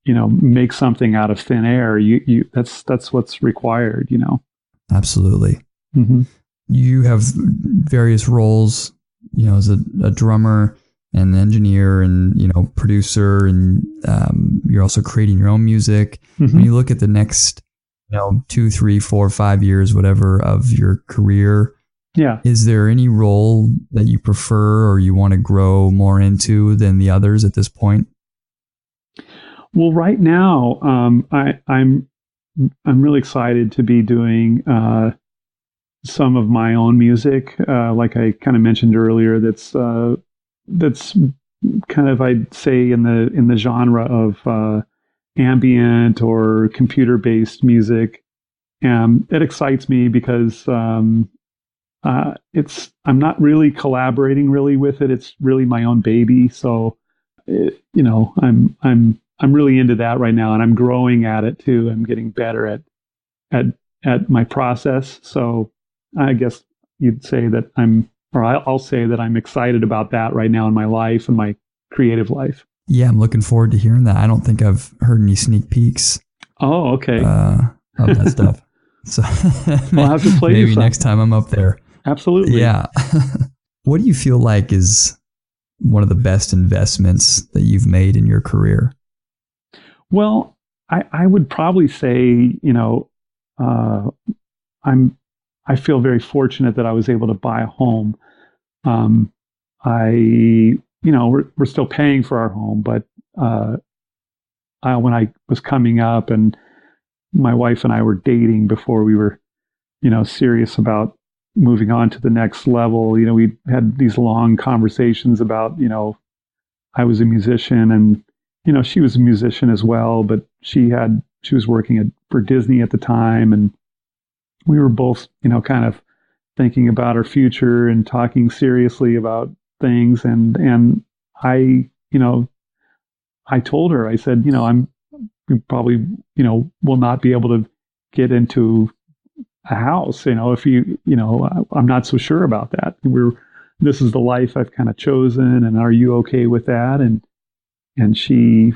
make something out of thin air, that's what's required, Absolutely. Mm-hmm. You have various roles, as a drummer and an engineer and, producer, and you're also creating your own music. Mm-hmm. When you look at the next 2, 3, 4, 5 years, whatever, of your career. Yeah. Is there any role that you prefer or you want to grow more into than the others at this point? Well, right now, I'm really excited to be doing some of my own music, like I kind of mentioned earlier. That's kind of, I'd say, in the genre of ambient or computer-based music. It excites me because I'm not really collaborating really with it. It's really my own baby. So, I'm really into that right now, and I'm growing at it too. I'm getting better at my process. So I guess you'd say that I'll say that I'm excited about that right now in my life and my creative life. Yeah, I'm looking forward to hearing that. I don't think I've heard any sneak peeks. Oh, okay. Of that stuff. So I'll have to play maybe next time I'm up there. Absolutely. Yeah. What do you feel like is one of the best investments that you've made in your career? Well, I would probably say, I feel very fortunate that I was able to buy a home. We're still paying for our home, but when I was coming up and my wife and I were dating before we were, serious about moving on to the next level, we had these long conversations about, I was a musician and, she was a musician as well, but she was working for Disney at the time. And we were both, kind of thinking about our future and talking seriously about things. And I I told her, I said, we probably, will not be able to get into a house, if I'm not so sure about that. This is the life I've kind of chosen, and are you okay with that? And she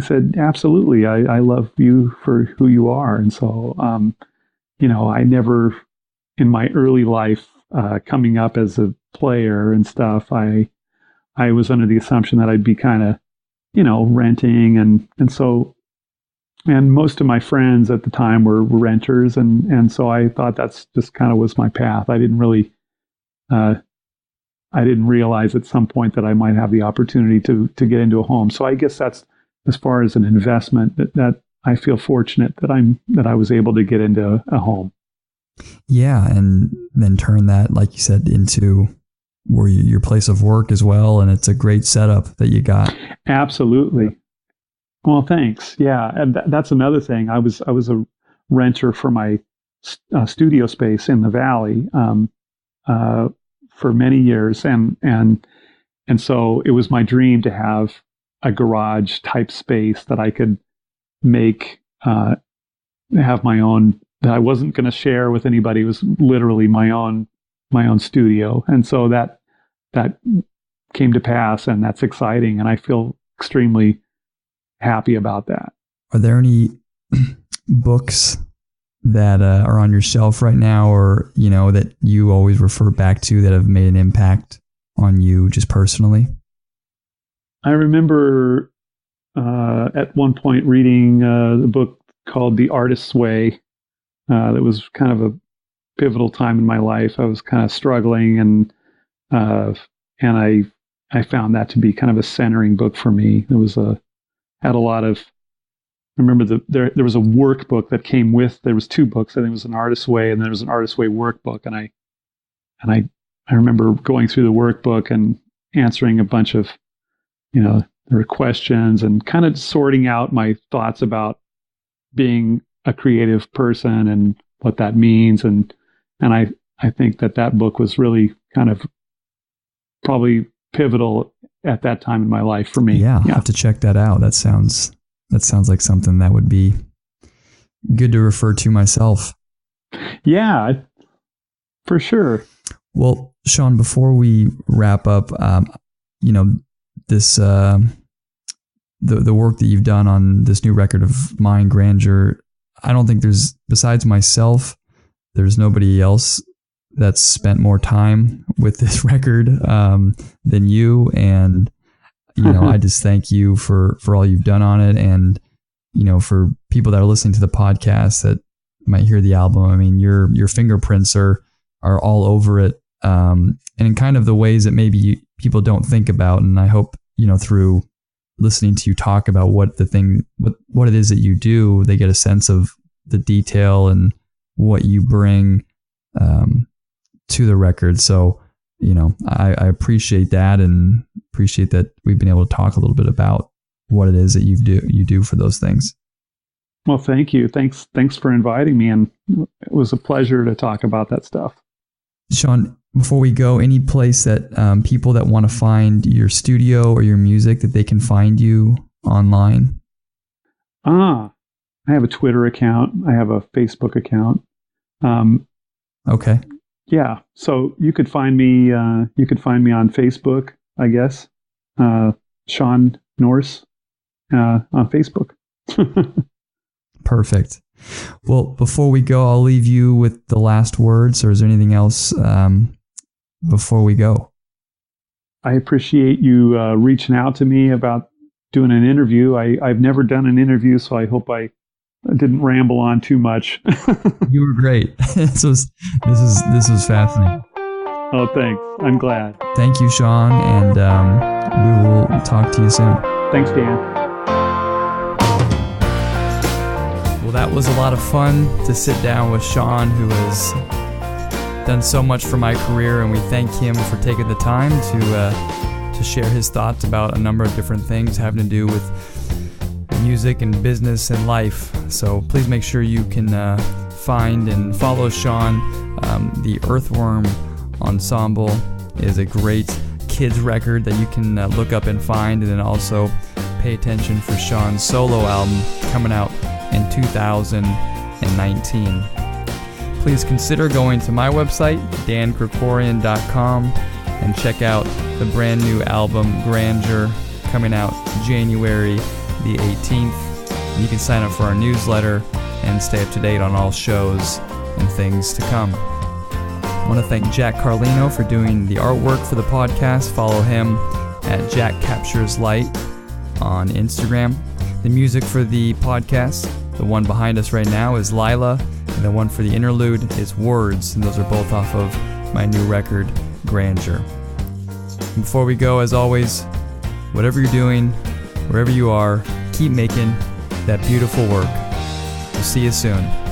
said, absolutely. I love you for who you are. And so, I never, in my early life, coming up as a player and stuff, I was under the assumption that I'd be kind of, renting. And so, and most of my friends at the time were renters. And so I thought that's just kind of was my path. I didn't really, I didn't realize at some point that I might have the opportunity to get into a home. So I guess that's, as far as an investment, that I feel fortunate that I was able to get into a home. Yeah, and then turn that, like you said, into where your place of work as well, and it's a great setup that you got. Absolutely. Well, thanks. Yeah, and that's another thing. I was a renter for my studio space in the Valley for many years, and so it was my dream to have a garage type space that I could make, have my own, that I wasn't going to share with anybody. It was literally my own studio. And so that came to pass, and that's exciting. And I feel extremely happy about that. Are there any books that are on your shelf right now, or, that you always refer back to that have made an impact on you just personally? I remember at one point reading the book called The Artist's Way. That was kind of a pivotal time in my life. I was kind of struggling, and I found that to be kind of a centering book for me. It had a lot of. I remember there was a workbook that came with. There was two books. I think it was An Artist's Way, and there was An Artist's Way workbook. And I remember going through the workbook and answering a bunch of, there were questions, and kind of sorting out my thoughts about being a creative person and what that means. And I think that book was really kind of probably pivotal at that time in my life for me. Yeah, I'll have to check that out. That sounds like something that would be good to refer to myself. Yeah, for sure. Well, Shawn, before we wrap up, this the work that you've done on this new record of mine, Grandeur, I don't think besides myself, there's nobody else that's spent more time with this record than you. And, I just thank you for all you've done on it. And, for people that are listening to the podcast that might hear the album, I mean, your fingerprints are all over it. And in kind of the ways that maybe people don't think about. And I hope, through listening to you talk about what it is that you do, they get a sense of the detail and what you bring to the record. So, I appreciate that, and appreciate that we've been able to talk a little bit about what it is that you do for those things. Well, thank you. Thanks for inviting me. And it was a pleasure to talk about that stuff. Shawn, before we go, any place that people that want to find your studio or your music, that they can find you online? I have a Twitter account. I have a Facebook account. Okay. Yeah. So you could find me on Facebook, I guess. Shawn Nourse on Facebook. Perfect. Well, before we go, I'll leave you with the last words, or is there anything else before we go? I appreciate you reaching out to me about doing an interview. I've never done an interview, so I hope I didn't ramble on too much. You were great. This was fascinating. Oh, thanks. I'm glad. Thank you, Shawn, and we will talk to you soon. Thanks, Dan. Well, that was a lot of fun to sit down with Shawn, who has done so much for my career, and we thank him for taking the time to share his thoughts about a number of different things having to do with music and business and life. So please make sure you can find and follow Shawn. The Earthworm Ensemble is a great kids record that you can look up and find, and then also pay attention for Shawn's solo album coming out in 2019. Please consider going to my website, dankrikorian.com, and check out the brand new album, Grandeur, coming out January the 18th. And you can sign up for our newsletter and stay up to date on all shows and things to come. I want to thank Jack Carlino for doing the artwork for the podcast. Follow him at Jack Captures Light on Instagram. The music for the podcast, the one behind us right now, is Lila, and the one for the interlude is Words, and those are both off of my new record, Grandeur. And before we go, as always, whatever you're doing, wherever you are, keep making that beautiful work. We'll see you soon.